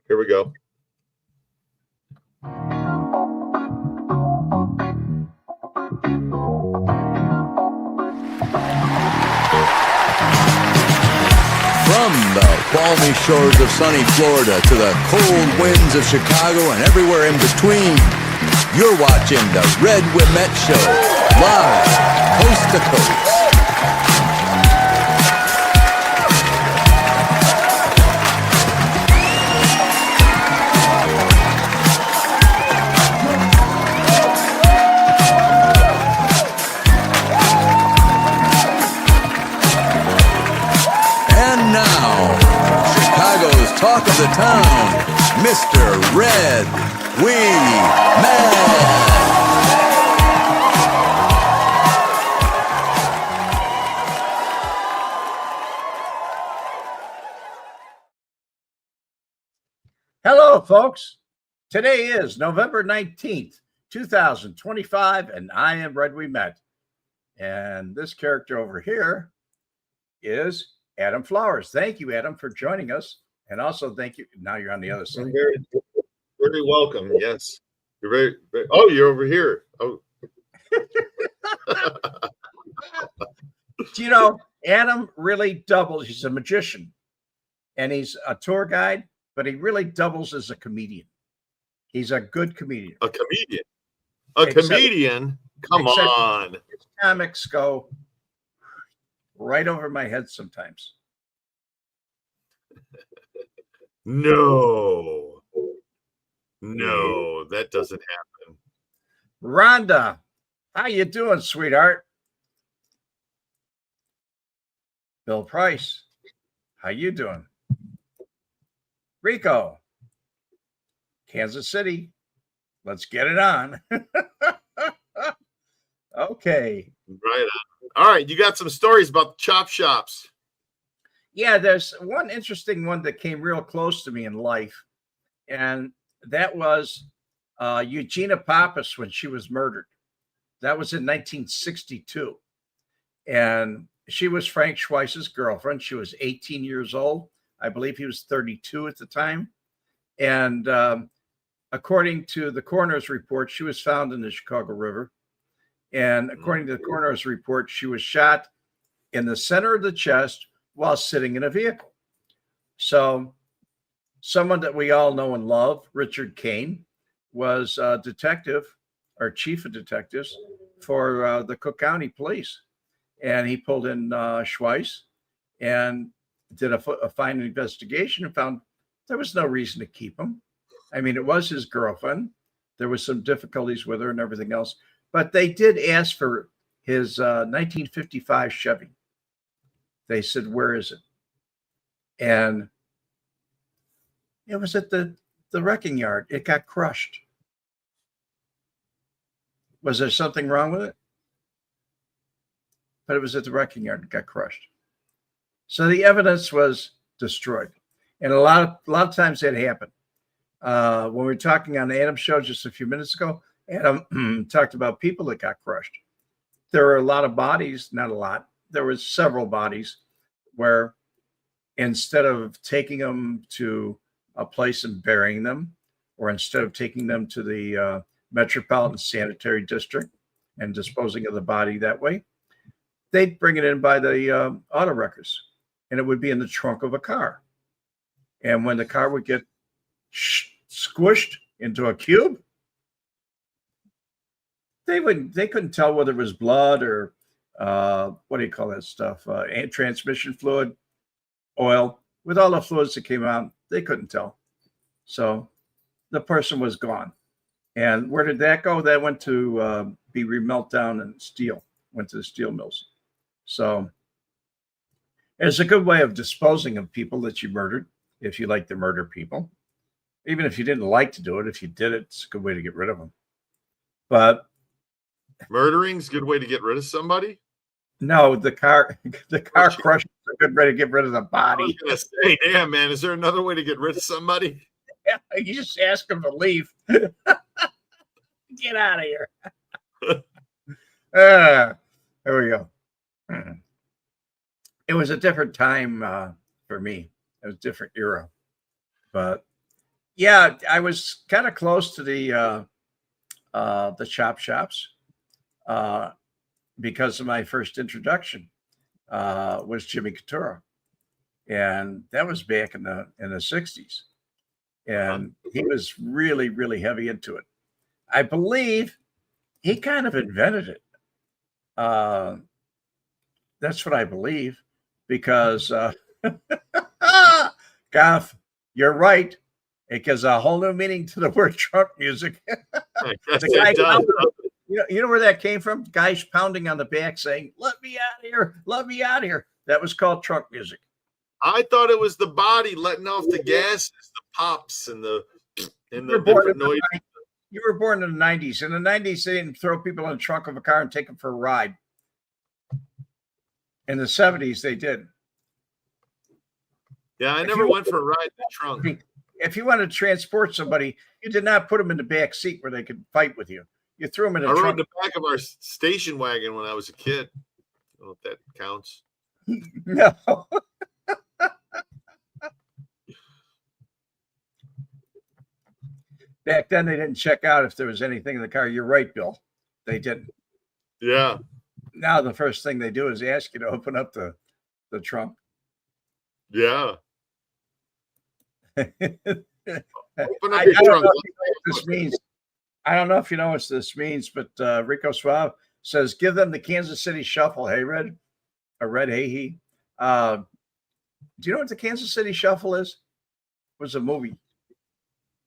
Here we go. From the balmy shores of sunny Florida to the cold winds of Chicago and everywhere in between, you're watching the Red Wemette Show, live, coast to coast. And now, Chicago's talk of the town, Mr. Red Wemette. Hello, folks. Today is November 19th, 2025, and I am Red Wemette. And this character over here is Adam Flowers. Thank you, Adam, for joining us. And also thank you. Now you're on the other side. Very welcome. Yes. You're very oh, you're over here. Oh. You know, Adam really doubles. He's a magician and he's a tour guide, but he really doubles as a comedian. He's a good comedian. A comedian? A comedian? Come on. His comics go right over my head sometimes. No, that doesn't happen. Rhonda, how you doing, sweetheart? Bill Price, how you doing? Rico, Kansas City, let's get it on. Okay. Right on. All right, you got some stories about the chop shops. Yeah, there's one interesting one that came real close to me in life, and that was Eugenia Pappas when she was murdered. That was in 1962, and she was Frank Schweiss's girlfriend. She was 18 years old. I believe he was 32 at the time, and according to the coroner's report, she was found in the Chicago River, and according to the coroner's report, she was shot in the center of the chest while sitting in a vehicle. So someone that we all know and love, Richard Kane, was a detective or chief of detectives for the Cook County Police. And he pulled in Schweiss and did a fine investigation and found there was no reason to keep him. I mean, it was his girlfriend. There was some difficulties with her and everything else. But they did ask for his 1955 Chevy. They said, where is it? And it was at the wrecking yard. It got crushed. Was there something wrong with it? But it was at the wrecking yard. It got crushed. So the evidence was destroyed. And a lot of times that happened. When we were talking on the Adam show just a few minutes ago, Adam talked about people that got crushed. There were a lot of bodies, not a lot. There was several bodies where instead of taking them to a place and burying them, or instead of taking them to the Metropolitan Sanitary District and disposing of the body that way, they'd bring it in by the auto wreckers, and it would be in the trunk of a car. And when the car would get squished into a cube, they couldn't tell whether it was blood or what do you call that stuff? Transmission fluid, oil. With all the fluids that came out, they couldn't tell. So the person was gone. And where did that go? That went to be remelt down in steel, went to the steel mills. So it's a good way of disposing of people that you murdered, if you like to murder people. Even if you didn't like to do it, if you did it, it's a good way to get rid of them. But murdering's a good way to get rid of somebody? No, the car crush is a good way to get rid of the body. I was gonna say, damn man, is there another way to get rid of somebody? Yeah, you just ask them to leave. Get out of here. There we go. It was a different time for me. It was a different era. But Yeah, I was kind of close to the chop shops uh, because of my first introduction was Jimmy Couture, and that was back in the '60s, Uh-huh. and he was really really heavy into it. I believe he kind of invented it. Uh, that's what I believe because Goff, you're right. It gives a whole new meaning to the word trunk music. I guess The guy it does. pounding, you know where that came from? Guys pounding on the back saying, "Let me out of here! Let me out of here!" That was called trunk music. I thought it was the body letting off the gases, the pops, and the You were born in different noise. you were born in the '90s. In the '90s, they didn't throw people in the trunk of a car and take them for a ride. In the '70s, they did. Yeah, I If never you went for a ride in the trunk. if you wanted to transport somebody, you did not put them in the back seat where they could fight with you. You threw them in I the rode trunk. the back of our station wagon when I was a kid. I don't know if that counts. No. Back then, they didn't check out if there was anything in the car. You're right, Bill. They didn't. Yeah. Now the first thing they do is ask you to open up the trunk. Yeah. I, Open I up your don't trunk. know if you know what this means. I don't know if you know what this means, but Rico Suave says, "Give them the Kansas City Shuffle." Hey, Red, or Red, hey, he. Do you know what the Kansas City Shuffle is? It was a movie. It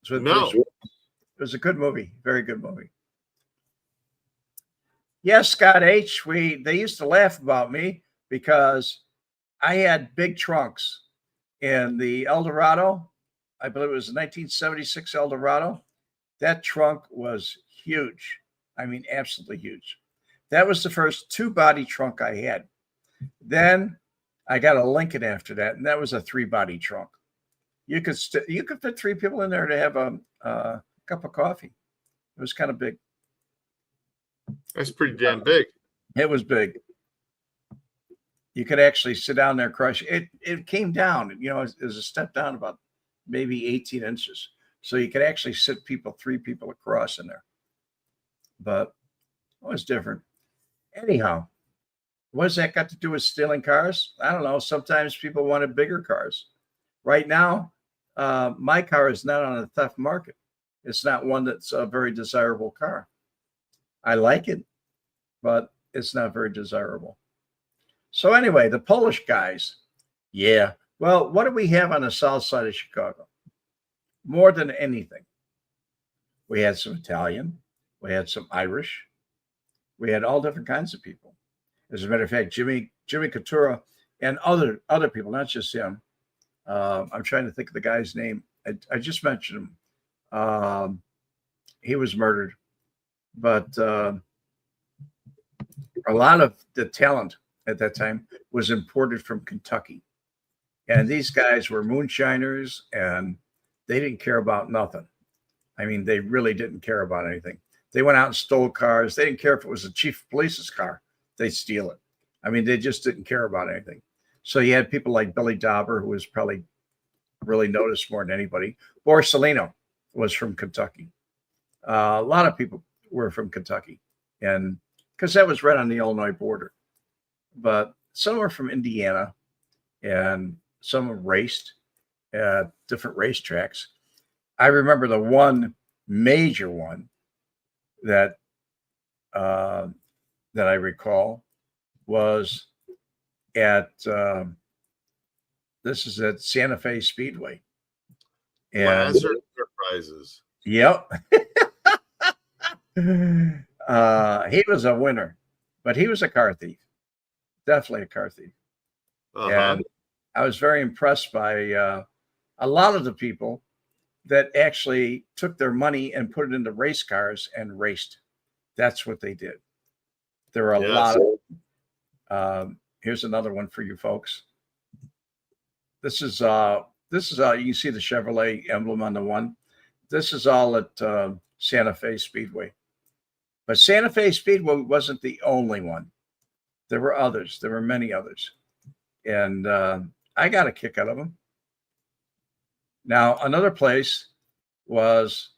was with No. Bruce. It was a good movie, very good movie. Yes, Scott H. They used to laugh about me because I had big trunks in the Eldorado. I believe it was a 1976 Eldorado. That trunk was huge. I mean, absolutely huge. That was the first two body trunk I had. Then I got a Lincoln after that, and that was a three body trunk. You could fit three people in there to have a cup of coffee. It was kind of big. That's pretty damn big. It was big. You could actually sit down there, crush it. It came down, it was a step down about maybe 18 inches. So you could actually sit three people across in there. But it was different. Anyhow, what's that got to do with stealing cars? I don't know. Sometimes people wanted bigger cars. Right now, my car is not on a theft market. It's not one that's a very desirable car. I like it, but it's not very desirable. So anyway, the Polish guys, yeah. Well, what do we have on the south side of Chicago? More than anything, we had some Italian, we had some Irish, we had all different kinds of people. As a matter of fact, Jimmy Couture and other people, not just him. I'm trying to think of the guy's name. I just mentioned him. He was murdered, but a lot of the talent at that time was imported from Kentucky. And these guys were moonshiners and they didn't care about nothing. I mean, they really didn't care about anything. They went out and stole cars. They didn't care if it was the chief of police's car. They'd steal it. I mean, they just didn't care about anything. So you had people like Billy Dauber, who was probably really noticed more than anybody. Borsalino was from Kentucky. A lot of people were from Kentucky. And because that was right on the Illinois border. But some were from Indiana and some raced at different racetracks. I remember the one major one that that I recall was at this is at Santa Fe Speedway. And Lazard Enterprises. yep. He was a winner, but he was a car thief. Definitely a car thief. Uh-huh. And I was very impressed by a lot of the people that actually took their money and put it into race cars and raced. That's what they did. There were a lot of. Here's another one for you folks. This is you can see the Chevrolet emblem on the one. This is all at Santa Fe Speedway. But Santa Fe Speedway wasn't the only one. There were others. There were many others. And I got a kick out of them. Now, another place was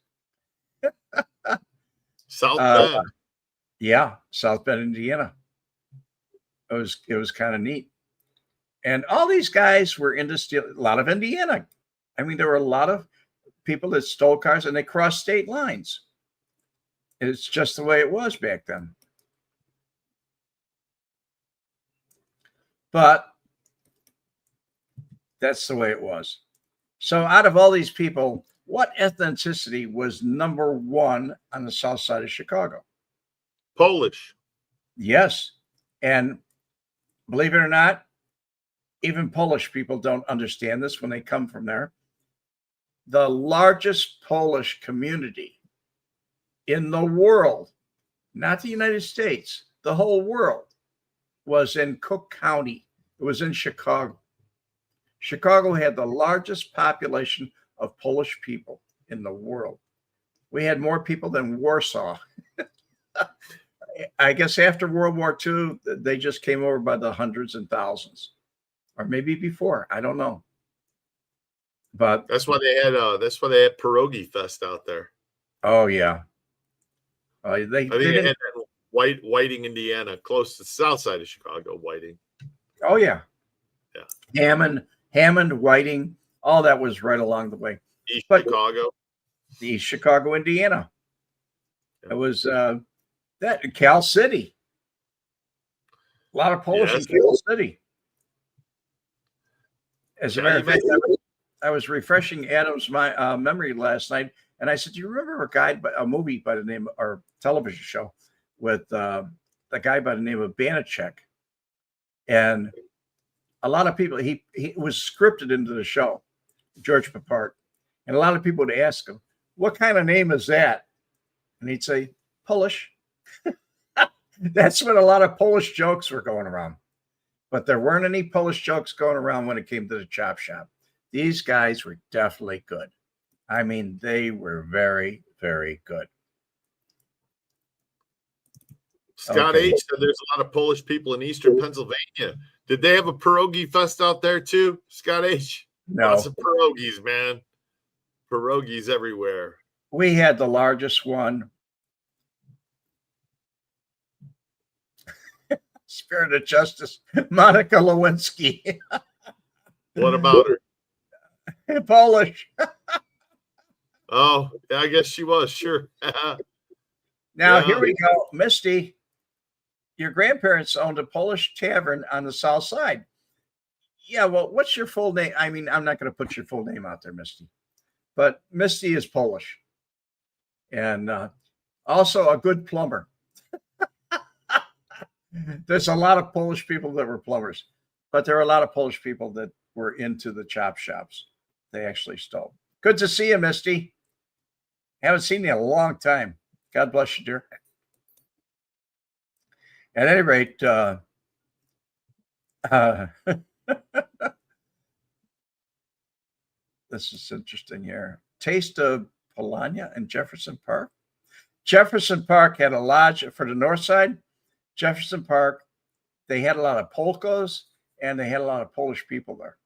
South Bend. yeah, South Bend, Indiana. It was kind of neat. And all these guys were into steal a lot of Indiana. I mean, there were a lot of people that stole cars and they crossed state lines. It's just the way it was back then. But that's the way it was. So out of all these people, what ethnicity was number one on the south side of Chicago? Polish. Yes. And believe it or not, even Polish people don't understand this when they come from there. The largest Polish community in the world, not the United States, the whole world, was in Cook County. It was in Chicago. Chicago had the largest population of Polish people in the world. We had more people than Warsaw. I guess after World War II, they just came over by the hundreds and thousands, or maybe before. I don't know. But that's why they had Pierogi Fest out there. Oh yeah, I think they had that Whiting, Indiana, close to the south side of Chicago. Whiting. Oh yeah, yeah. Hammond, Whiting, all that was right along the way. East Chicago. East Chicago, Indiana. It was that Cal City. A lot of Polish in Cal City. As a matter of fact, I was refreshing Adam's memory last night, and I said, "Do you remember a movie by the name, or television show with the guy by the name of Banachek?" And a lot of people, he was scripted into the show, George Papart, and a lot of people would ask him, "What kind of name is that?" And he'd say, "Polish." That's when a lot of Polish jokes were going around, but there weren't any Polish jokes going around when it came to the chop shop. These guys were definitely good. I mean, they were very, very good. Scott H said there's a lot of Polish people in Eastern Pennsylvania. Did they have a pierogi fest out there too, Scott H? No. Lots of pierogies, man. Pierogies everywhere. We had the largest one. Spirit of Justice, Monica Lewinsky. What about her? Polish. Oh, yeah, I guess she was, sure. Now, here we go. Misty, your grandparents owned a Polish tavern on the south side. Yeah, well, what's your full name? I mean, I'm not going to put your full name out there, Misty. But Misty is Polish. And also a good plumber. There's a lot of Polish people that were plumbers. But there are a lot of Polish people that were into the chop shops. They actually stole. Good to see you, Misty. Haven't seen you in a long time. God bless you, dear. At any rate, this is interesting here. Taste of Polania in Jefferson Park. Jefferson Park had a lodge for the north side. Jefferson Park, they had a lot of polkas and they had a lot of Polish people there.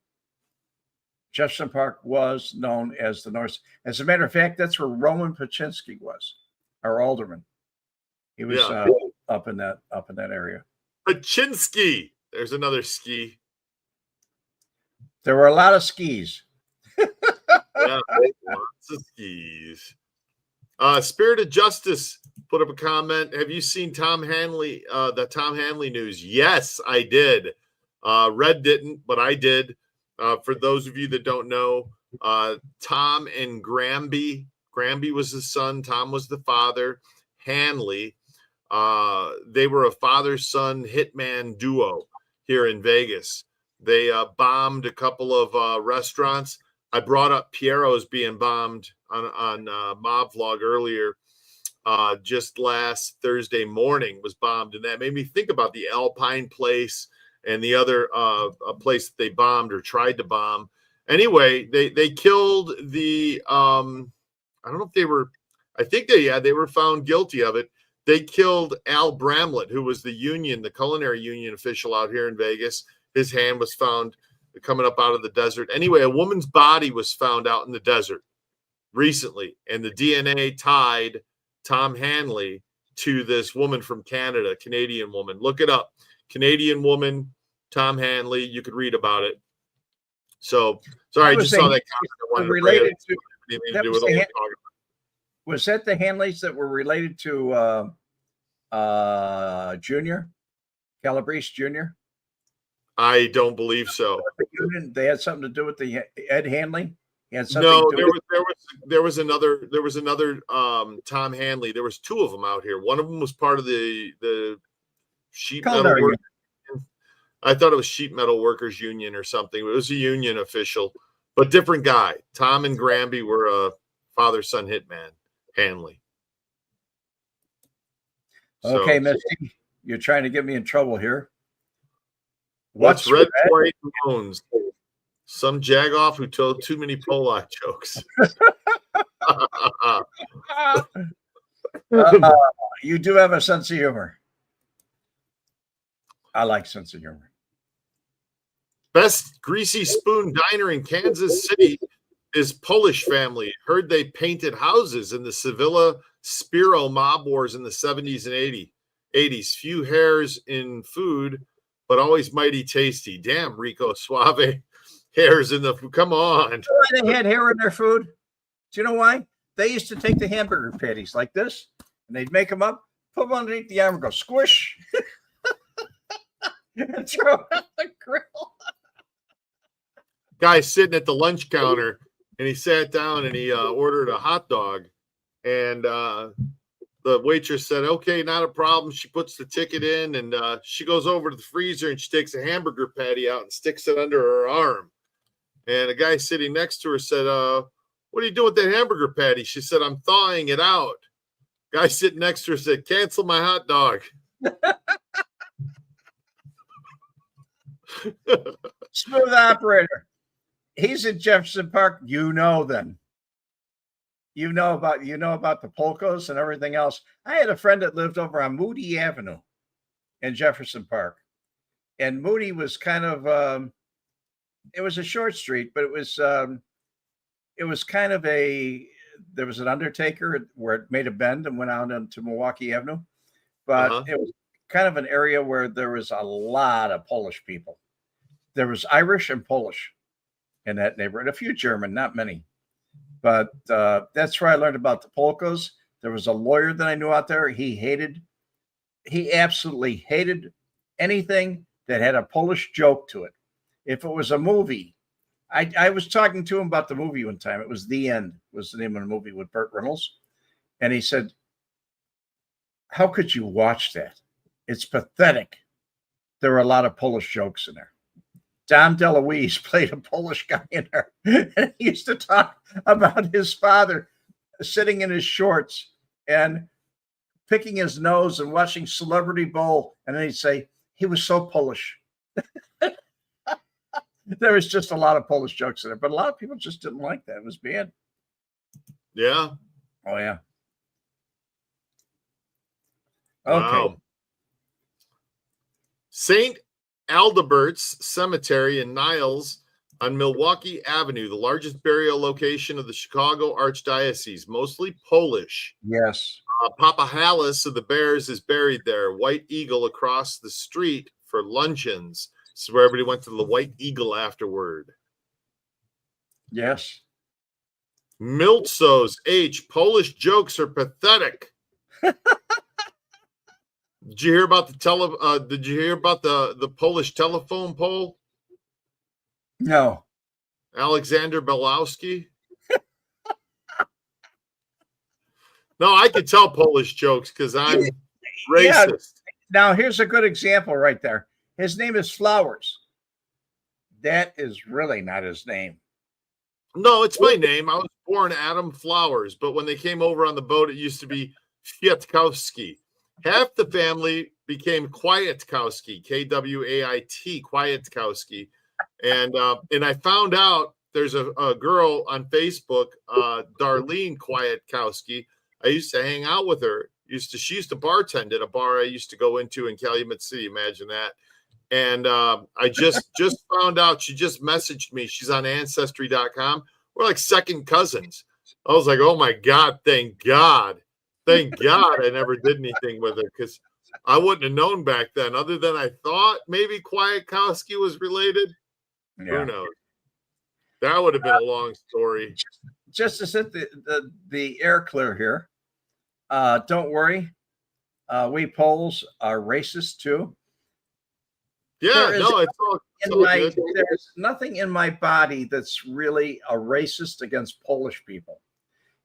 Jefferson Park was known as the North. As a matter of fact, that's where Roman Paczynski was, our alderman. He was up in that area. Paczynski. There's another ski. There were a lot of skis. Yeah, lots of skis. Spirit of Justice put up a comment. Have you seen Tom Hanley, the Tom Hanley news? Yes, I did. Red didn't, but I did. For those of you that don't know, Tom and Granby was the son, Tom was the father. Hanley, they were a father-son hitman duo here in Vegas. They bombed a couple of restaurants. I brought up Piero's being bombed on Mob Vlog earlier. Just last Thursday morning was bombed, and that made me think about the Alpine place and the other a place that they bombed or tried to bomb. Anyway, they killed the I don't know if they were, I think they were found guilty of it. They killed Al Bramlett, who was the culinary union official out here in Vegas. His hand was found coming up out of the desert. Anyway, a woman's body was found out in the desert. recently, and the DNA tied Tom Hanley to this woman from Canada, Canadian woman. Look it up. Canadian woman, Tom Hanley. You could read about it. So, sorry, I just saw that comment. Related to, anything to do with what we're talking about. Was that the Hanleys that were related to Junior? Calabrese Jr.? I don't believe so. They had something to do with the Ed Hanley? No, there was another Tom Hanley. There was two of them out here. One of them was part of the sheet metal workers. I thought it was sheet metal workers union or something. It was a union official, but different guy. Tom and Granby were a father-son hitman. Hanley. Okay, Misty, you're trying to get me in trouble here. What's red, white, and bones? Some jagoff who told too many Polak jokes. You do have a sense of humor. I like sense of humor. Best greasy spoon diner in Kansas City is Polish family. Heard they painted houses in the Sevilla Spiro mob wars in the 70s and 80s. Few hairs in food, but always mighty tasty. Damn, Rico Suave. Hairs in the food. Come on. You know why they had hair in their food? Do you know why? They used to take the hamburger patties like this, and they'd make them up, put them underneath the arm, and go squish, and throw it on the grill. Guy sitting at the lunch counter, and he sat down and he ordered a hot dog, and the waitress said, "Okay, not a problem." She puts the ticket in, and she goes over to the freezer and she takes a hamburger patty out and sticks it under her arm. And a guy sitting next to her said, "What are you doing with that hamburger patty?" She said, "I'm thawing it out." Guy sitting next to her said, "Cancel my hot dog." Smooth operator. He's in Jefferson Park. You know them. You know about the polkas and everything else. I had a friend that lived over on Moody Avenue in Jefferson Park. And Moody was kind of it was a short street, but it was kind of there was an undertaker where it made a bend and went out into Milwaukee Avenue. But it was kind of an area where there was a lot of Polish people. There was Irish and Polish in that neighborhood, a few German, not many. But that's where I learned about the polkas. There was a lawyer that I knew out there. He absolutely hated anything that had a Polish joke to it. If it was a movie, I was talking to him about the movie one time. It was The End, was the name of the movie with Burt Reynolds. And he said, "How could you watch that? It's pathetic." There were a lot of Polish jokes in there. Dom DeLuise played a Polish guy in there. And he used to talk about his father sitting in his shorts and picking his nose and watching Celebrity Bowl. And then he'd say, he was so Polish. There was just a lot of Polish jokes in there, but a lot of people just didn't like that. It was bad. Yeah. Oh, yeah. Okay. Wow. St. Aldebert's Cemetery in Niles on Milwaukee Avenue, the largest burial location of the Chicago Archdiocese, mostly Polish. Yes. Papa Hallis of the Bears is buried there. White Eagle across the street for luncheons. This is where everybody went to the White Eagle afterward. Yes. Miltzo's H. Polish jokes are pathetic. Did you hear about the Polish telephone pole? No. Alexander Belowski? No, I could tell Polish jokes because I'm racist. Yeah. Now, here's a good example right there. His name is Flowers. That is really not his name. No, it's my name. I was born Adam Flowers, but when they came over on the boat, it used to be Kwiatkowski. Half the family became Kwiatkowski, Kwait, Kwiatkowski. And I found out there's a girl on Facebook, Darlene Kwiatkowski. I used to hang out with her. She used to bartend at a bar I used to go into in Calumet City. Imagine that. And I just found out, she just messaged me. She's on Ancestry.com. We're like second cousins. I was like, oh my God, thank God. Thank God I never did anything with her because I wouldn't have known back then, other than I thought maybe Kwiatkowski was related. Who knows? That would have been a long story. Just to set the air clear here, don't worry. We Poles are racist too. Yeah, no, it's all good. There's nothing in my body that's really a racist against Polish people.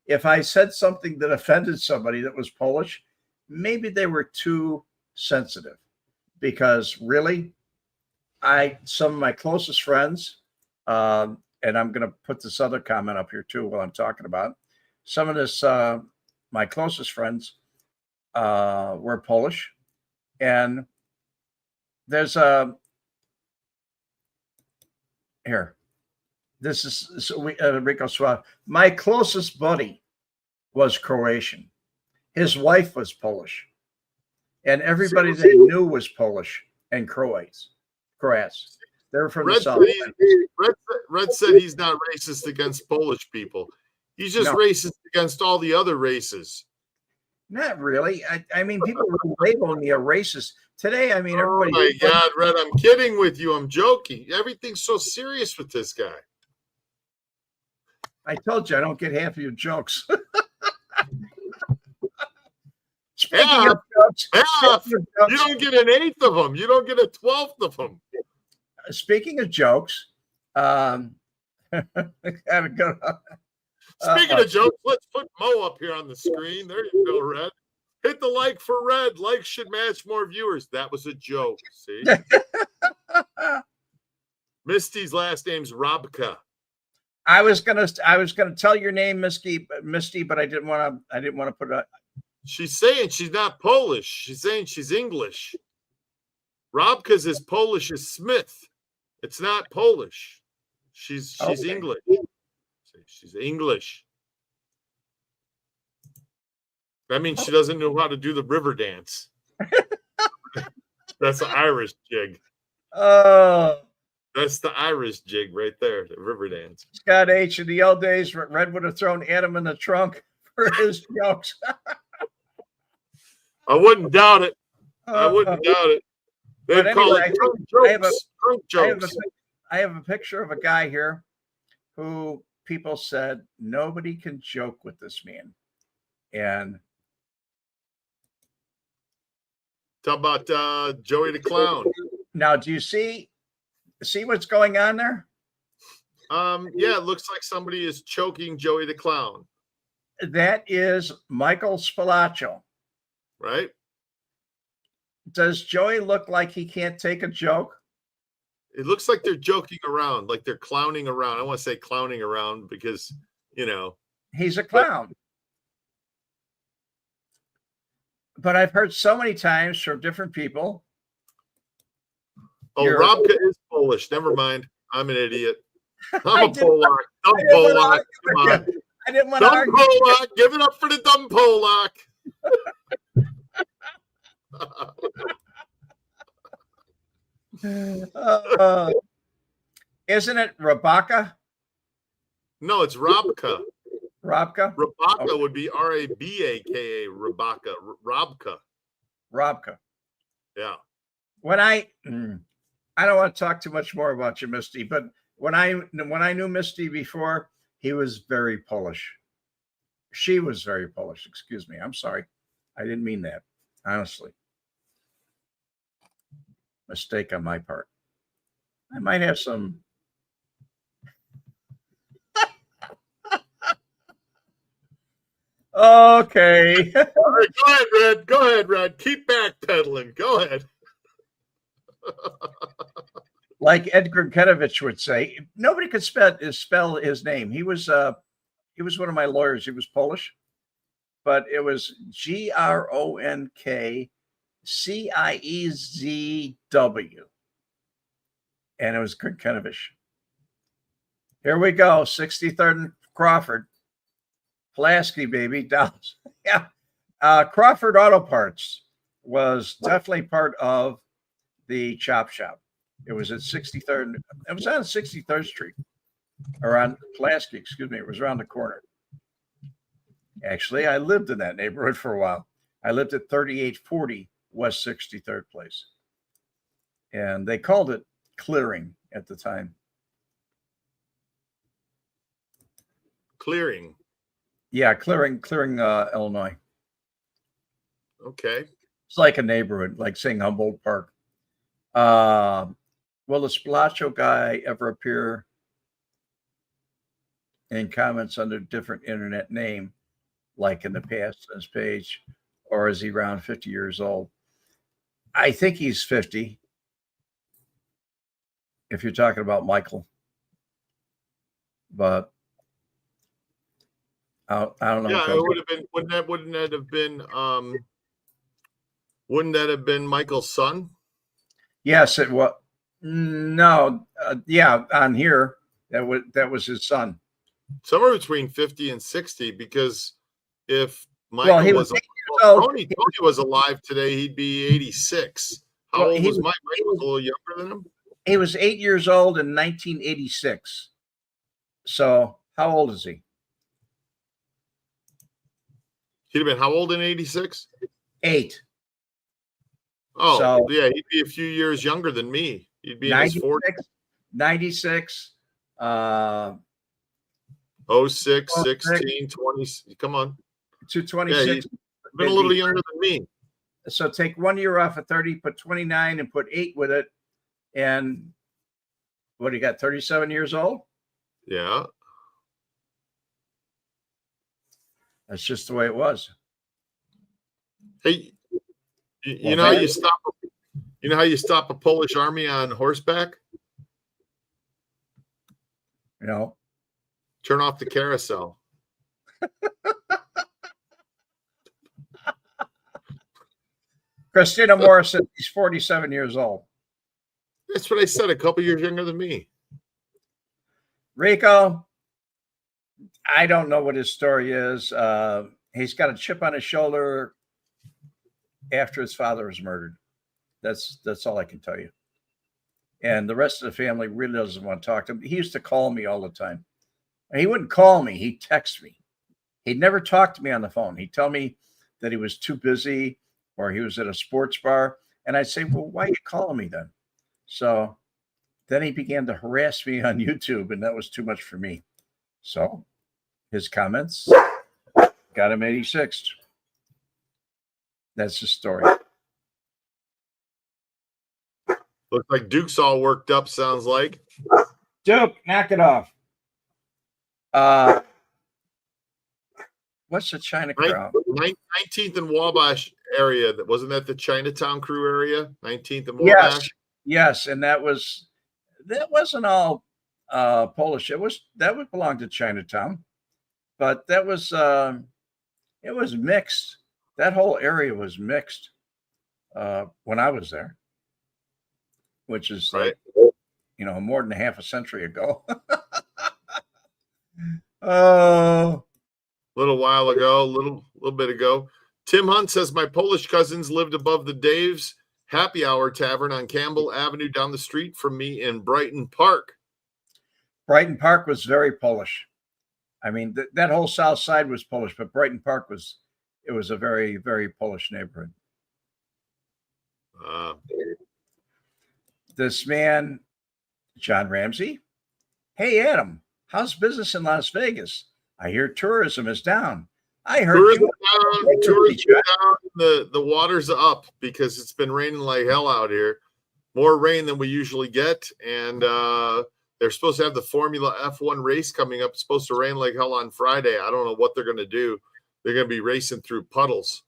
If I said something that offended somebody that was Polish, maybe they were too sensitive. Because really, some of my closest friends, and I'm going to put this other comment up here too while I'm talking about it. Some of this, my closest friends were Polish, and there's a here. This is Rico Suave. My closest buddy was Croatian. His wife was Polish, and everybody they knew was Polish and Croats. They're from the south. Red said he's not racist against Polish people. He's just racist against all the other races. Not really. I mean, people will label me a racist today. I mean, everybody. Oh my God, Red! I'm kidding with you. I'm joking. Everything's so serious with this guy. I told you I don't get half of your jokes. Speaking of jokes, you don't get an eighth of them. You don't get a 12th of them. Speaking of jokes, Speaking of jokes, let's put Mo up here on the screen. There you go, Red. Hit the like for Red. Likes should match more viewers. That was a joke. See, Misty's last name's Robka. I was gonna tell your name, Misty, but I didn't want to put it. She's saying she's not Polish. She's saying she's English. Robka's as Polish as Smith. It's not Polish. She's okay. English. She's English. That means she doesn't know how to do the river dance. That's the Irish jig. Oh. That's the Irish jig right there, the river dance. Scott H. In the old days, Red would have thrown Adam in the trunk for his jokes. I wouldn't doubt it. I wouldn't doubt it. They'd call it drunk jokes. I have a picture of a guy here who people said nobody can joke with this man. And talk about Joey the Clown. Now, do you see what's going on there? Yeah, it looks like somebody is choking Joey the Clown. That is Michael Spilaccio. Right? Does Joey look like he can't take a joke? It looks like they're joking around, like they're clowning around. I want to say clowning around because, he's a clown. But I've heard so many times from different people. Oh, Robka is Polish. Never mind. I'm an idiot. I'm a Polak. Dumb Polak. Come on. I didn't want to argue. Polak. Give it up for the dumb Polak. Isn't it Rabaka? No, it's Robka. Rabka? Rabaka would be Rabaka. Rabaka. Rabka. Yeah. When I don't want to talk too much more about you, Misty, but when I knew Misty before, he was very Polish. She was very Polish. Excuse me. I'm sorry. I didn't mean that. Honestly. Mistake on my part. I might have some. Okay. All right, go ahead, Red. Go ahead, Red. Keep backpedaling. Go ahead. Like Edgar Kenovich would say, nobody could spell his name. He was one of my lawyers. He was Polish, but it was Gronkiezw, and it was Kenovich. Here we go, 63rd and Crawford, Pulaski, baby, Dallas. Yeah, Crawford Auto Parts was definitely part of the Chop Shop. It was at 63rd. It was on 63rd Street, or on Pulaski, excuse me. It was around the corner. Actually, I lived in that neighborhood for a while. I lived at 3840 West 63rd Place. And they called it clearing at the time. Clearing. Yeah, clearing, Illinois. Okay. It's like a neighborhood, like saying Humboldt Park. Will the Spalacho guy ever appear in comments under different internet name, like in the past on his page, or is he around 50 years old? I think he's 50. If you're talking about Michael, but I don't know. Yeah, it would have been. Wouldn't that have been Michael's son? Yes, it was. No, yeah, on here that was his son. Somewhere between 50 and 60, because if Michael Tony was alive today, he'd be 86. How old was Mike? Mike was a little younger than him. He was 8 years old in 1986. So how old is he? He'd have been how old in 86? 8. Oh, so, yeah, he'd be a few years younger than me. He'd be in his 40s. 96. 06, 16, 20. Come on. 226. Yeah, he's been a little younger than me. So take 1 year off of 30, put 29 and put 8 with it. And what do you got? 37 years old? Yeah. That's just the way it was. Hey, you know how you stop a Polish army on horseback? No. Turn off the carousel. Christina Morrison, he's 47 years old. That's what I said, a couple years younger than me. Rico, I don't know what his story is. He's got a chip on his shoulder after his father was murdered. That's all I can tell you. And the rest of the family really doesn't want to talk to him. He used to call me all the time. And he wouldn't call me. He'd text me. He'd never talk to me on the phone. He'd tell me that he was too busy or he was at a sports bar. And I'd say, well, why are you calling me then? So then he began to harass me on YouTube, and that was too much for me. So his comments got him 86th. That's the story. Looks like Duke's all worked up, sounds like. Duke, knock it off. What's the China crowd? 19th and Wabash area. Wasn't that the Chinatown crew area? 19th and Wabash? Yes, and that wasn't all Polish. That would belong to Chinatown, but that was it was mixed. That whole area was mixed when I was there, which is right. Like, more than half a century ago. Oh, little while ago, little bit ago. Tim Hunt says my Polish cousins lived above the Dave's Happy Hour Tavern on Campbell Avenue down the street from me in Brighton Park. Brighton Park was very Polish. I mean, that whole south side was Polish, but Brighton Park was a very, very Polish neighborhood. This man, John Ramsey. Hey, Adam, how's business in Las Vegas? I hear tourism is down. I heard tourism down. The water's up because it's been raining like hell out here. More rain than we usually get. And they're supposed to have the Formula F1 race coming up. It's supposed to rain like hell on Friday. I don't know what they're going to do. They're going to be racing through puddles.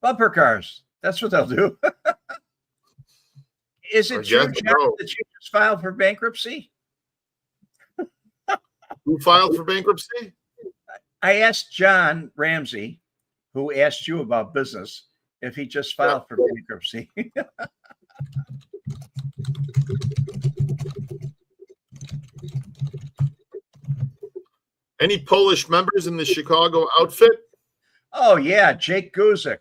Bumper cars. That's what they'll do. Is it true, John, that you just filed for bankruptcy? Who filed for bankruptcy? I asked John Ramsey, who asked you about business, if he just filed for bankruptcy. Any Polish members in the Chicago outfit? Oh, yeah. Jake Guzik.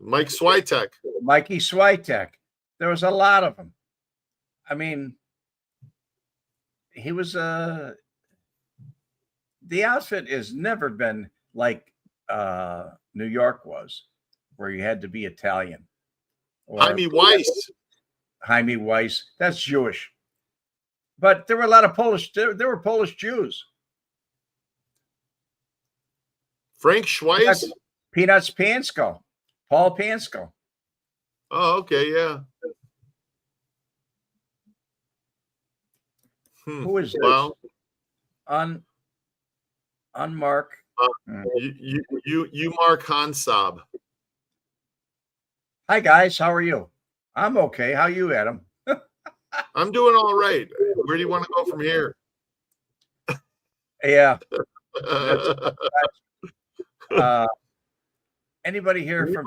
Mike Switek. Mikey Switek. There was a lot of them. I mean, he was the outfit has never been like New York was, where you had to be Italian. Or Jaime Weiss. Jaime Weiss, that's Jewish. But there were a lot of Polish, there were Polish Jews. Frank Schweiss. Peanuts Pansko, Paul Pansko. Oh, okay, yeah. Who is this? Well, Unmark. You Mark Hansab. Hi guys, how are you? I'm okay. How are you, Adam? I'm doing all right. Where do you want to go from here? Yeah. Anybody here from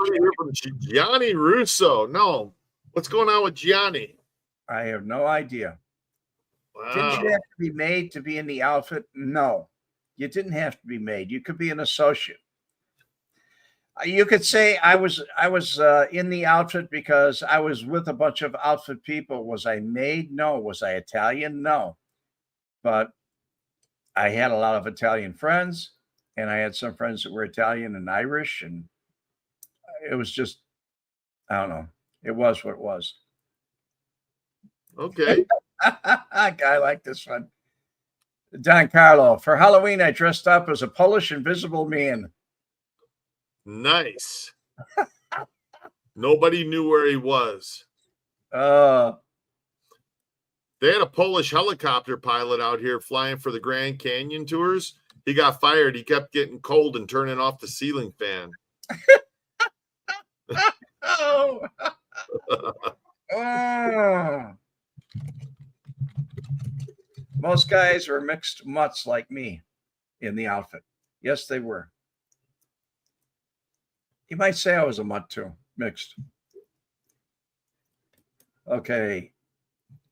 Gianni Russo? No. What's going on with Gianni? I have no idea. Wow. Didn't you have to be made to be in the outfit? No, you didn't have to be made. You could be an associate. You could say I was in the outfit because I was with a bunch of outfit people. Was I made? No. Was I Italian? No. But I had a lot of Italian friends, and I had some friends that were Italian and Irish, and it was just, I don't know. It was what it was. Okay. I like this one. Don Carlo. For Halloween, I dressed up as a Polish invisible man. Nice. Nobody knew where he was. Uh, They had a Polish helicopter pilot out here flying for the Grand Canyon tours. He got fired. He kept getting cold and turning off the ceiling fan. oh. Oh. Most guys were mixed mutts like me in the outfit. Yes, they were. You might say I was a mutt too, mixed. Okay.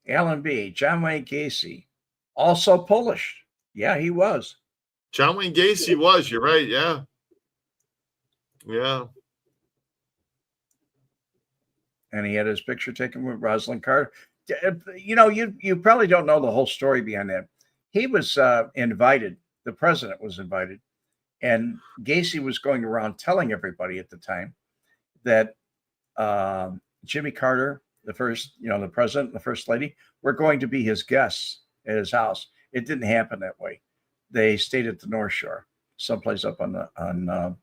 Alan B. John Wayne Gacy, also Polish. Yeah, he was. John Wayne Gacy was. You're right. Yeah. Yeah. And he had his picture taken with Rosalind Carter. You know, you probably don't know the whole story behind that. He was invited. The president was invited. And Gacy was going around telling everybody at the time that Jimmy Carter, the first, the president and the first lady, were going to be his guests at his house. It didn't happen that way. They stayed at the North Shore, someplace up on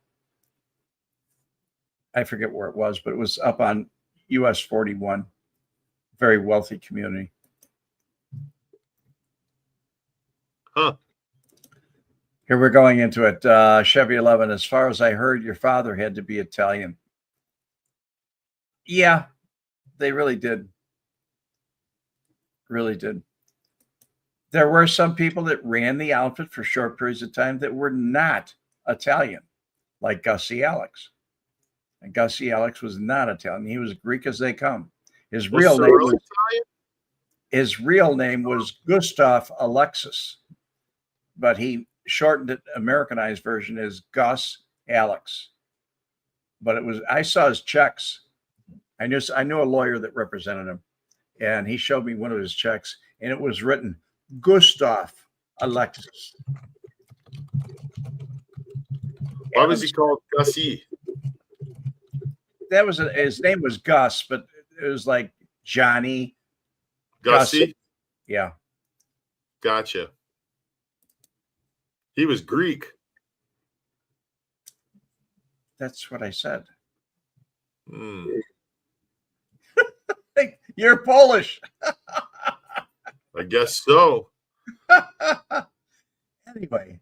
I forget where it was, but it was up on US 41, very wealthy community. Huh. Here we're going into it. Chevy 11. As far as I heard, your father had to be Italian. Yeah, they really did. Really did. There were some people that ran the outfit for short periods of time that were not Italian, like Gussie Alex. And Gussie Alex was not Italian. He was Greek as they come. His real name was Gustav Alexis, but he shortened it, Americanized version is Gus Alex. But it was, I saw his checks. I knew a lawyer that represented him, and he showed me one of his checks, and it was written Gustav Alexis. Why was he called Gussie? That was his name was Gus, but it was like Johnny Gussie. Yeah. Gotcha. He was Greek. That's what I said. Hmm. You're Polish. I guess so. Anyway.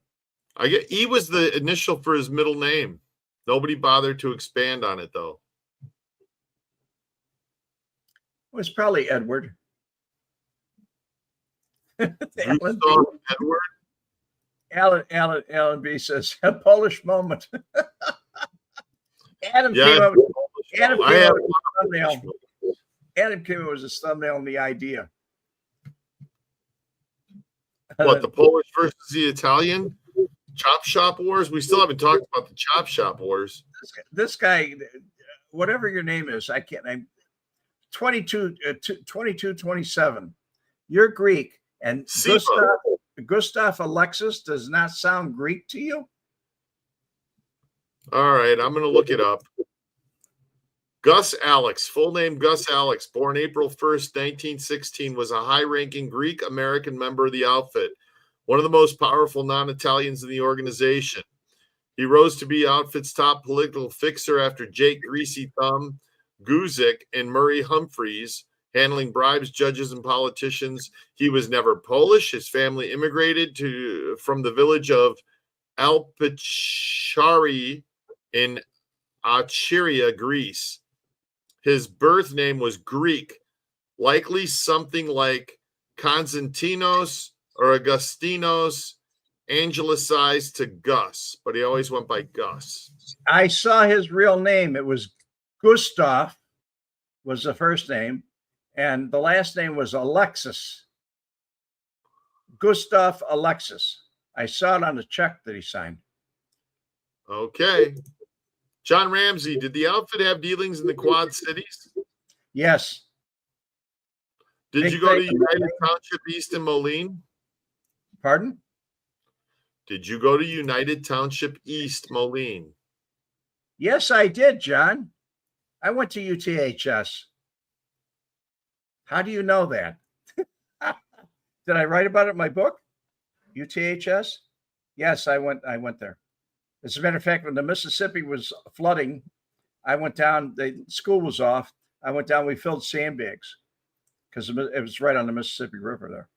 I get E was the initial for his middle name. Nobody bothered to expand on it though. It was probably Edward. Edward. Alan B says a Polish moment. Adam came up with a thumbnail. Adam came up with a thumbnail and the idea. What, the Polish versus the Italian? Chop Shop Wars? We still haven't talked about the Chop Shop Wars. This guy, whatever your name is, I'm 22, 27. You're Greek. And Gustav Alexis does not sound Greek to you? All right, I'm going to look it up. Gus Alex, full name Gus Alex, born April 1st, 1916, was a high-ranking Greek-American member of the outfit, one of the most powerful non-Italians in the organization. He rose to be outfit's top political fixer after Jake Greasy Thumb Guzik and Murray Humphreys, handling bribes, judges, and politicians. He was never Polish. His family immigrated from the village of Alpichari in Achiria, Greece. His birth name was Greek, likely something like Konstantinos or Augustinos, angelicized to Gus, but he always went by Gus. I saw his real name. It was Gustav, was the first name, and the last name was Alexis. Gustav Alexis. I saw it on the check that he signed. Okay. John Ramsey, did the outfit have dealings in the Quad Cities? Yes. Did you go to United Township East in Moline? Pardon? Did you go to United Township East, Moline? Yes, I did, John. I went to UTHS. How do you know that? Did I write about it in my book? UTHS? Yes, I went there. As a matter of fact, when the Mississippi was flooding, I went down. The school was off. I went down. We filled sandbags because it was right on the Mississippi River there.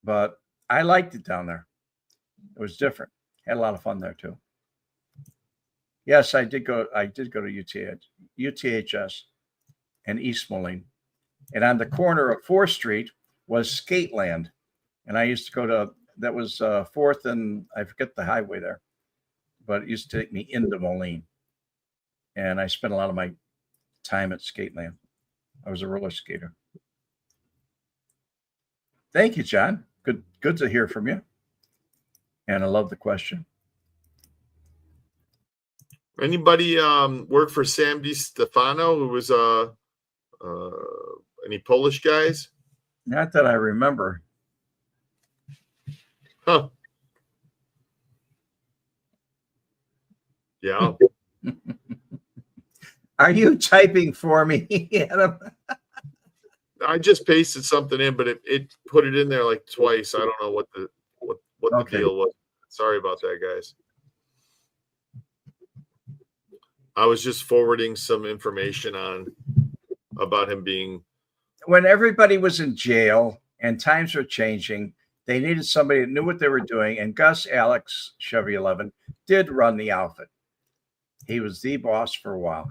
But I liked it down there. It was different. Had a lot of fun there too. Yes, I did go to UTHS and East Moline. And on the corner of 4th Street was Skateland. And I used to go to, that was 4th and I forget the highway there. But it used to take me into Moline. And I spent a lot of my time at Skateland. I was a roller skater. Thank you, John. Good to hear from you. And I love the question. Anybody work for Sam DiStefano, who was any Polish guys? Not that I remember. Huh. Yeah. Are you typing for me, Adam? I just pasted something in, but it put it in there like twice. I don't know what the deal was. Sorry about that, guys. I was just forwarding some information about him being. When everybody was in jail and times were changing, they needed somebody that knew what they were doing. And Gus Alex, Chevy 11, did run the outfit. He was the boss for a while.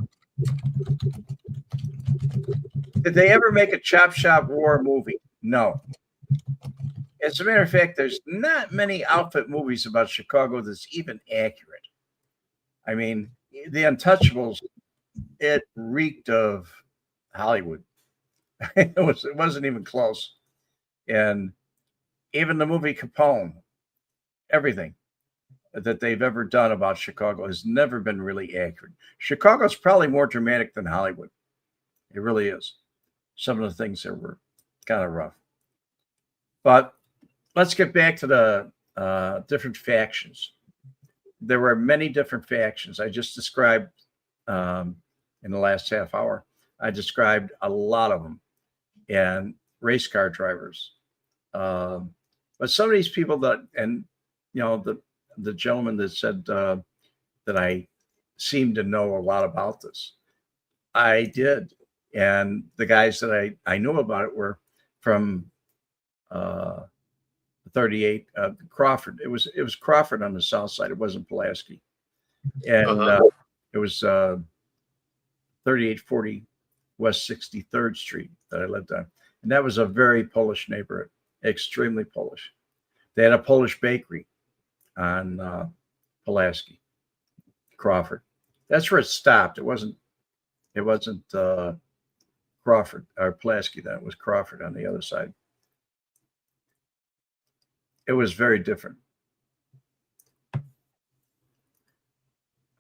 Did they ever make a Chop Shop War movie? No. As a matter of fact, there's not many outfit movies about Chicago that's even accurate. I mean, The Untouchables, it reeked of Hollywood. It wasn't even close. And even the movie Capone, everything that they've ever done about Chicago has never been really accurate. Chicago's probably more dramatic than Hollywood. It really is. Some of the things that were kind of rough. But let's get back to the different factions. There were many different factions. I just described in the last half hour. I described a lot of them, and race car drivers. But some of these people the gentleman that said that I seem to know a lot about this, I did. And the guys that I knew about it were from 38 Crawford. It was Crawford on the south side. It wasn't Pulaski. And it was 3840 West 63rd Street that I lived on. And that was a very Polish neighborhood, extremely Polish. They had a Polish bakery on Pulaski, Crawford. That's where it stopped. It wasn't Crawford or Pulaski then. It was Crawford on the other side. It was very different.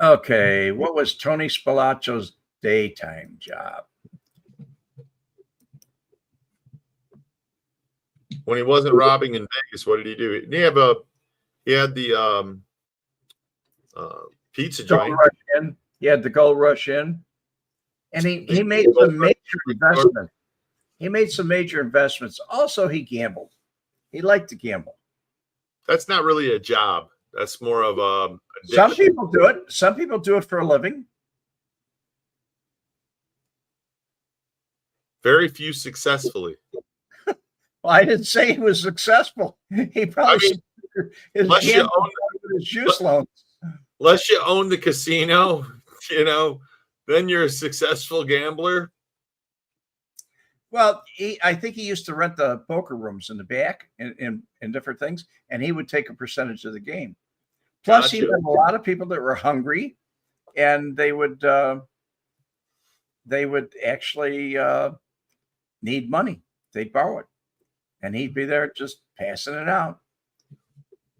Okay, what was Tony Spilacio's daytime job? When he wasn't robbing in Vegas, what did he do? He had the pizza Gold joint. Rush Inn. He had the Gold Rush Inn. And he made some major investments. He made some major investments. Also, he gambled. He liked to gamble. That's not really a job. That's more of a addiction. Some people do it. Some people do it for a living. Very few successfully. Well, I didn't say he was successful. He probably unless you his juice loans. Unless you own the casino, then you're a successful gambler. Well, I think he used to rent the poker rooms in the back and different things, and he would take a percentage of the game. Plus, he had a lot of people that were hungry, and they would actually need money. They'd borrow it, and he'd be there just passing it out.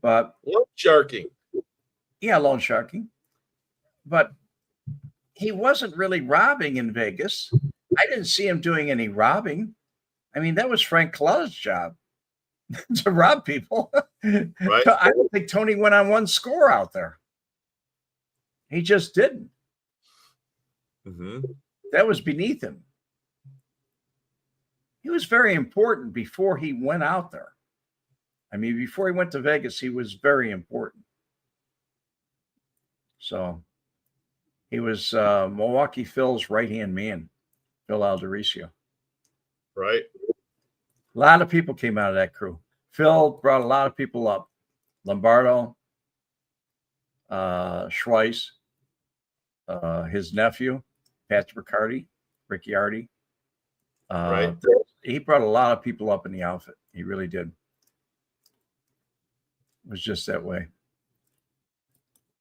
But loan sharking. Yeah, loan sharking. But he wasn't really robbing in Vegas. I didn't see him doing any robbing. I mean, that was Frank Claw's job to rob people. Right. So I don't think Tony went on one score out there. He just didn't. Mm-hmm. That was beneath him. He was very important before he went out there. I mean, before he went to Vegas, he was very important. So he was Milwaukee Phil's right-hand man, Phil Aldericio. Right. A lot of people came out of that crew. Phil brought a lot of people up. Lombardo, Schweiss, his nephew, Patrick Ricciardi. Right. He brought a lot of people up in the outfit. He really did. It was just that way.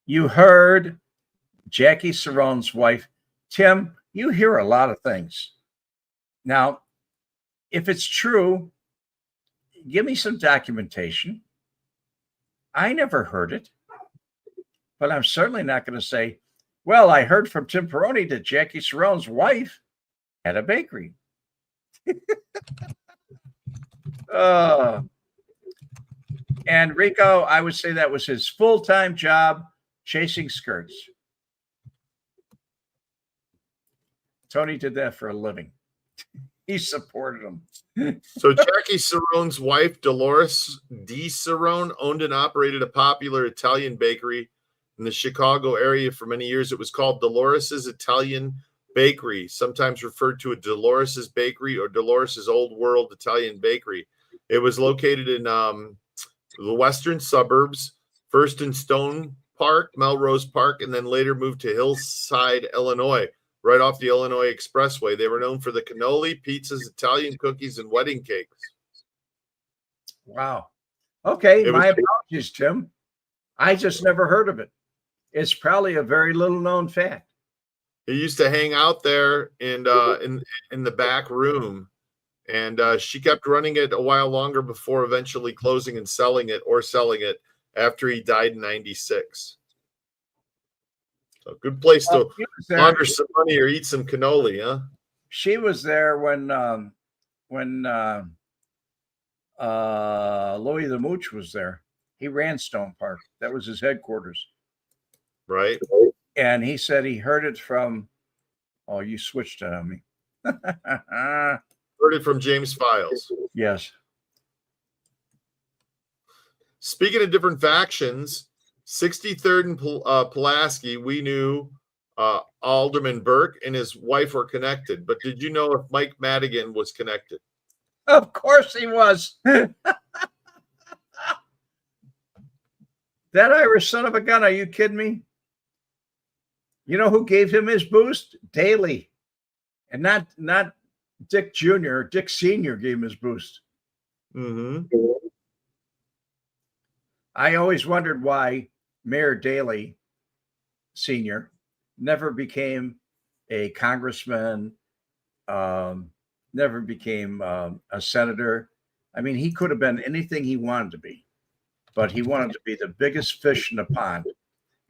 You heard Jackie Cerrone's wife. Tim, you hear a lot of things. Now, if it's true, give me some documentation. I never heard it, but I'm certainly not going to say, well, I heard from Tim Perrone that Jackie Cerrone's wife had a bakery. And Rico, I would say that was his full-time job, chasing skirts. Tony did that for a living. He supported him. So Jackie Cerrone's wife, Dolores D. Cerrone, owned and operated a popular Italian bakery in the Chicago area for many years. It was called Dolores's Italian Bakery, sometimes referred to as Dolores's Bakery or Dolores's Old World Italian Bakery. It was located in the western suburbs, first in Stone Park, Melrose Park, and then later moved to Hillside, Illinois, right off the Illinois Expressway. They were known for the cannoli, pizzas, Italian cookies, and wedding cakes. Wow. Okay, my apologies, Tim. I just never heard of it. It's probably a very little known fact. He used to hang out there in the back room, and she kept running it a while longer before eventually closing and selling it after he died in 96. So good place to launder some money or eat some cannoli, huh? She was there when Louis the Mooch was there. He ran Stone Park. That was his headquarters. Right. And he said he heard it from, oh, you switched it on me. Heard it from James Files. Yes. Speaking of different factions, 63rd and Pulaski, we knew Alderman Burke and his wife were connected. But did you know if Mike Madigan was connected? Of course he was. That Irish son of a gun, are you kidding me? You know who gave him his boost? Daley. And not Dick Jr. Dick Sr. gave him his boost. Mm-hmm. I always wondered why Mayor Daley Sr. never became a congressman, never became a senator. I mean, he could have been anything he wanted to be, but he wanted to be the biggest fish in the pond,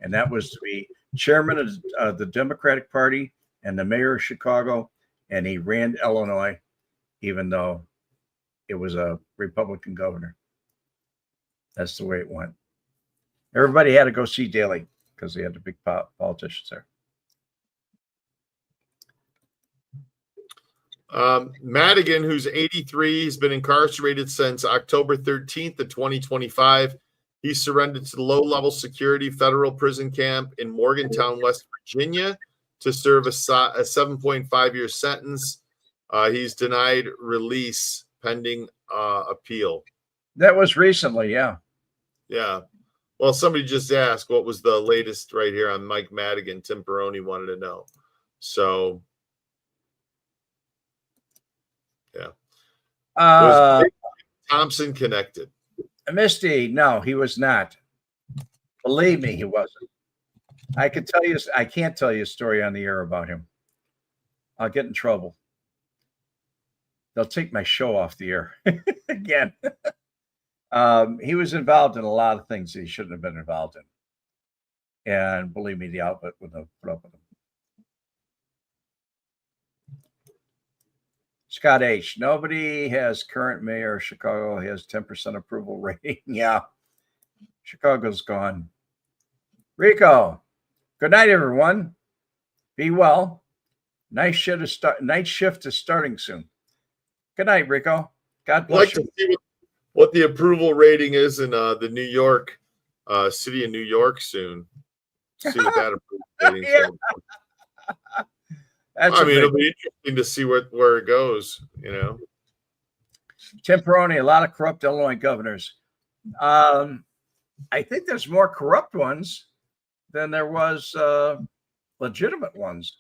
and that was to be chairman of the Democratic Party and the mayor of Chicago, and he ran Illinois, even though it was a Republican governor. That's the way it went. Everybody had to go see Daley because they had the big politicians there. Madigan, who's 83, he's been incarcerated since October 13th of 2025. He surrendered to the low-level security federal prison camp in Morgantown, West Virginia, to serve a 7.5-year sentence. He's denied release pending appeal. That was recently, yeah. Yeah. Well, somebody just asked what was the latest right here on Mike Madigan. Tim Peroni wanted to know. So, yeah. Was Thompson connected? Misty, no, he was not. Believe me, he wasn't. I can't tell you a story on the air about him. I'll get in trouble. They'll take my show off the air again. He was involved in a lot of things that he shouldn't have been involved in. And believe me, the outlet wouldn't have put up with him. Scott H. Nobody has current mayor of Chicago has 10% approval rating. Yeah. Chicago's gone. Rico. Good night, everyone. Be well. Night shift is starting soon. Good night, Rico. God bless you. I'd like to see what the approval rating is in the New York city of New York soon. See what that approval rating is. I mean, it'll be interesting to see where it goes, you know. Tim Peroni, a lot of corrupt Illinois governors. I think there's more corrupt ones than there was legitimate ones.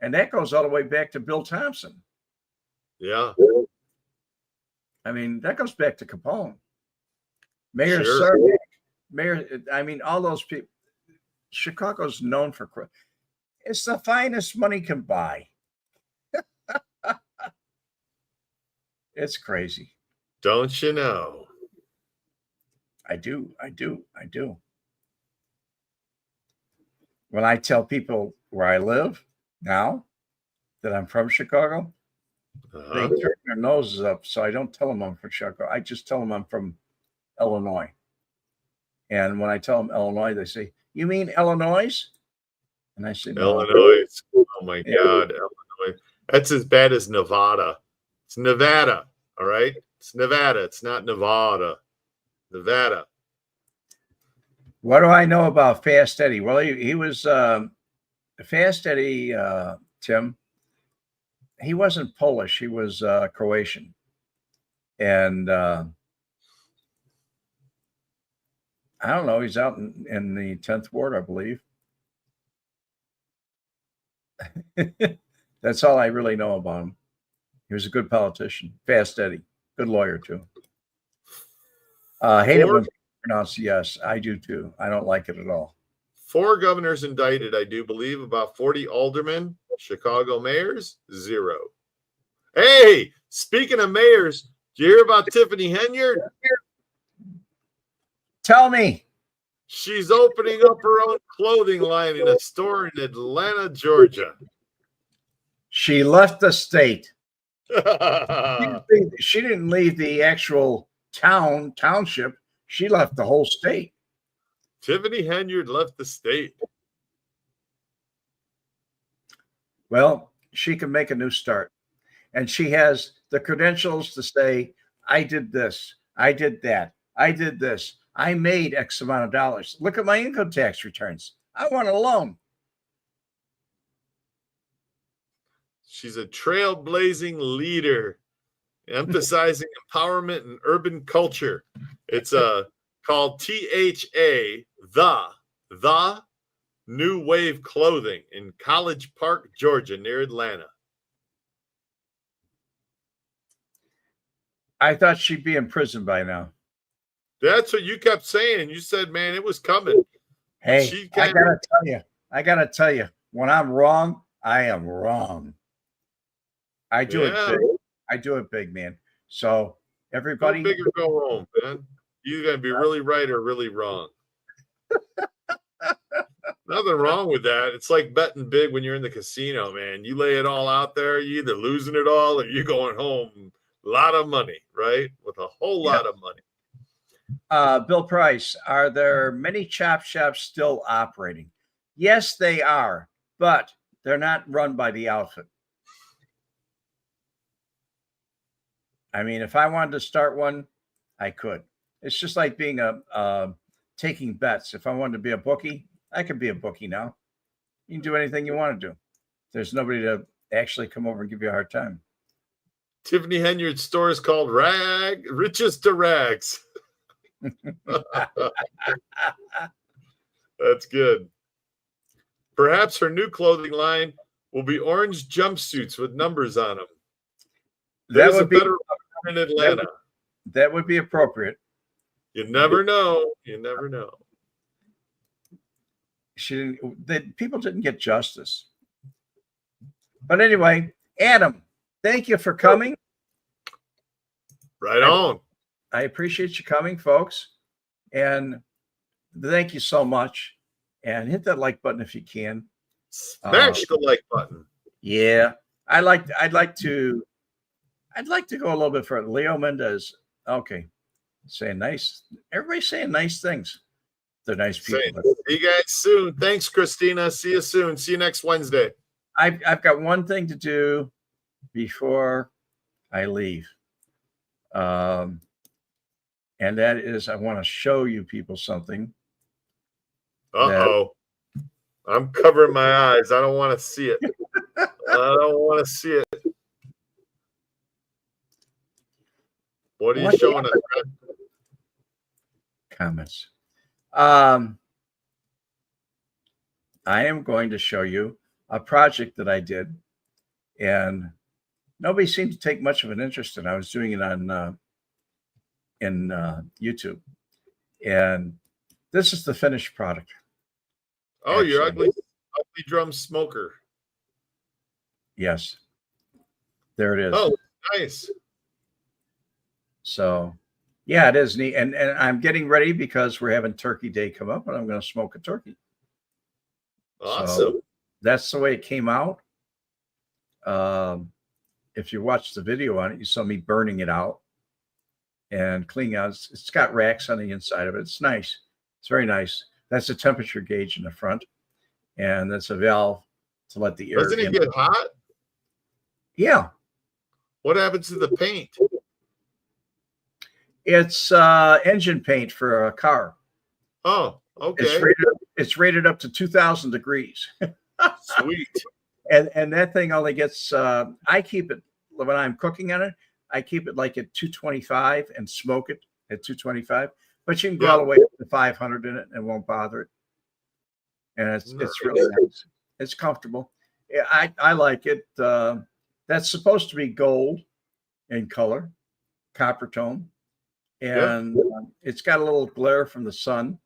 And that goes all the way back to Bill Thompson. Yeah. I mean, that goes back to Capone. Mayor Sure. Sarback, all those people. Chicago's known for corrupt. It's the finest money can buy. It's crazy. Don't you know? I do. When I tell people where I live now that I'm from Chicago, they turn their noses up. So I don't tell them I'm from Chicago. I just tell them I'm from Illinois. And when I tell them Illinois, they say, "You mean Illinois?" And I said, "No." Illinois. Oh my God, Illinois. That's as bad as Nevada. It's Nevada. All right. It's Nevada. It's not Nevada. Nevada. What do I know about Fast Eddie? Well, he was Fast Eddie, Tim. He wasn't Polish. He was Croatian. And I don't know. He's out in the 10th Ward, I believe. That's all I really know about him. He was a good politician. Fast Eddie. Good lawyer, too. Hate it when pronounced yes. I do, too. I don't like it at all. 4 governors indicted, I do believe. About 40 aldermen. Chicago mayors, 0. Hey, speaking of mayors, did you hear about Tiffany Henyard? Tell me. She's opening up her own clothing line in a store in Atlanta, Georgia. She left the state. She didn't leave the actual township. She left the whole state. Tiffany Henyard left the state. Well, she can make a new start. And she has the credentials to say, I did this, I did that, I did this. I made X amount of dollars. Look at my income tax returns. I want a loan. She's a trailblazing leader, emphasizing empowerment and urban culture. It's called THA, the New Wave Clothing in College Park, Georgia, near Atlanta. I thought she'd be in prison by now. That's what you kept saying. You said, man, it was coming. Hey, I gotta tell you, when I'm wrong, I am wrong. I do it big. I do it big, man. So everybody, go big or go home, man. You're gonna be really right or really wrong. Nothing wrong with that. It's like betting big when you're in the casino, man. You lay it all out there, you either losing it all or you're going home A lot of money, right? With a whole lot of money. Bill Price, are there many chop shops still operating? Yes, they are, but they're not run by the outfit. I mean, if I wanted to start one, I could. It's just like being taking bets. If I wanted to be a bookie, I could be a bookie now. You can do anything you want to do. There's nobody to actually come over and give you a hard time. Tiffany Henyard's store is called Riches to Rags. That's good. Perhaps her new clothing line will be orange jumpsuits with numbers on them. There's a better in Atlanta. That would be appropriate. You never know. You never know. People didn't get justice. But anyway, Adam, thank you for coming. Right on. I appreciate you coming, folks. And thank you so much. And hit that like button if you can. Smash the like button. Yeah. I'd like to go a little bit further. Leo Mendez. Okay. Saying nice. Everybody's saying nice things. They're nice people. See you guys soon. Thanks, Christina. See you soon. See you next Wednesday. I've got one thing to do before I leave. And that is I want to show you people something. Uh-oh. I'm covering my eyes. I don't want to see it. I don't want to see it. What are you showing us? Comments. I am going to show you a project that I did, and nobody seemed to take much of an interest in. I was doing it on in YouTube, and this is the finished product. Oh, actually. Your ugly drum smoker. Yes, there it is. Oh, nice. So, yeah, it is neat, and I'm getting ready because we're having Turkey Day come up, and I'm going to smoke a turkey. Awesome. So that's the way it came out. If you watch the video on it, you saw me burning it out and cleaning out. It's got racks on the inside of it. It's nice. It's very nice. That's a temperature gauge in the front, and that's a valve to let the air. Doesn't it get hot? Yeah. What happens to the paint? It's engine paint for a car. Oh, okay. It's rated up to 2,000 degrees. Sweet. And that thing only gets. I keep it when I'm cooking on it. I keep it like at 225 and smoke it at 225. But you can go all the way up to 500 in it and it won't bother it. And it's really nice. It's comfortable. I like it. That's supposed to be gold in color, copper tone. And it's got a little glare from the sun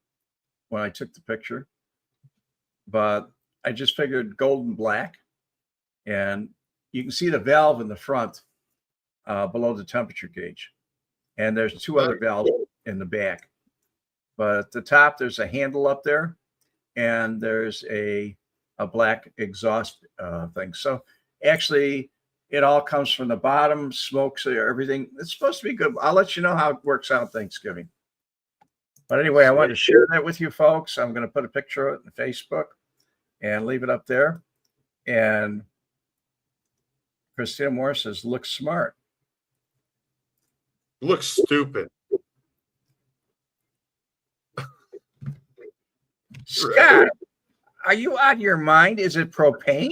when I took the picture. But I just figured gold and black. And you can see the valve in the front below the temperature gauge. And there's two other valves in the back. But at the top, there's a handle up there. And there's a black exhaust thing. So actually, it all comes from the bottom, smokes everything. It's supposed to be good. I'll let you know how it works out Thanksgiving. But anyway, I wanted to share that with you folks. I'm going to put a picture of it on Facebook and leave it up there. And Christina Moore says, looks smart. Looks stupid. Scott, are you out of your mind? Is it propane?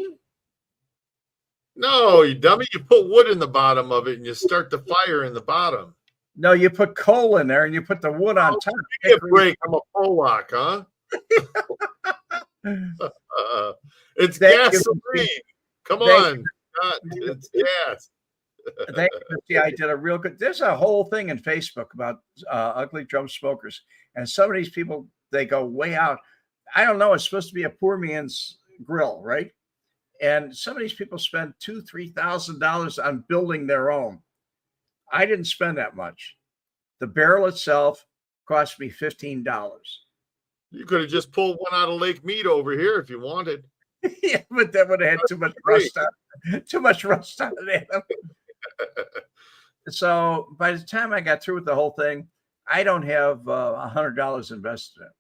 No, you dummy. You put wood in the bottom of it and you start the fire in the bottom. No, you put coal in there and you put the wood on top. Give me a break. I'm a Pollock, huh? It's gasoline. Come on. It's gas. Thank you. See, I did a real good. There's a whole thing in Facebook about ugly drum smokers. And some of these people, they go way out. I don't know. It's supposed to be a poor man's grill, right? And some of these people spend $2,000-$3,000 on building their own. I didn't spend that much. The barrel itself cost me $15. You could have just pulled one out of Lake Mead over here if you wanted. Yeah, but that would have had too much rust on it. Too much rust on it. So by the time I got through with the whole thing, I don't have $100 invested in it,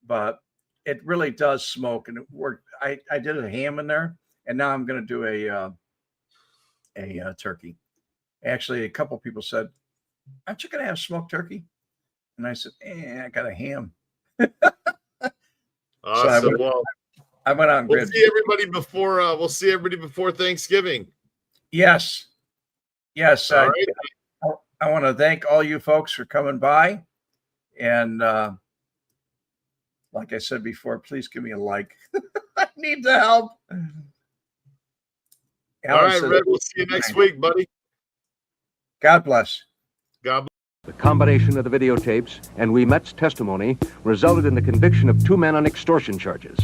but it really does smoke, and it worked. I did a ham in there, and now I'm going to do a turkey. Actually, a couple people said, "Aren't you going to have smoked turkey?" And I said, I got a ham. Awesome. So I went on. We'll see everybody before. We'll see everybody before Thanksgiving. Yes. All right. I want to thank all you folks for coming by, and like I said before, please give me a like. I need the help. All right, Red. We'll see you next week, buddy. God bless. God bless. The combination of the videotapes and Wemette's testimony resulted in the conviction of 2 men on extortion charges.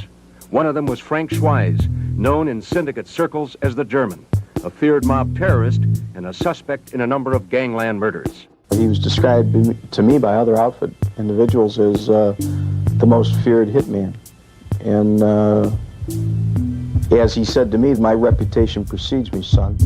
One of them was Frank Schweiz, known in syndicate circles as the German, a feared mob terrorist and a suspect in a number of gangland murders. He was described to me by other outfit individuals as the most feared hitman. And as he said to me, my reputation precedes me, son.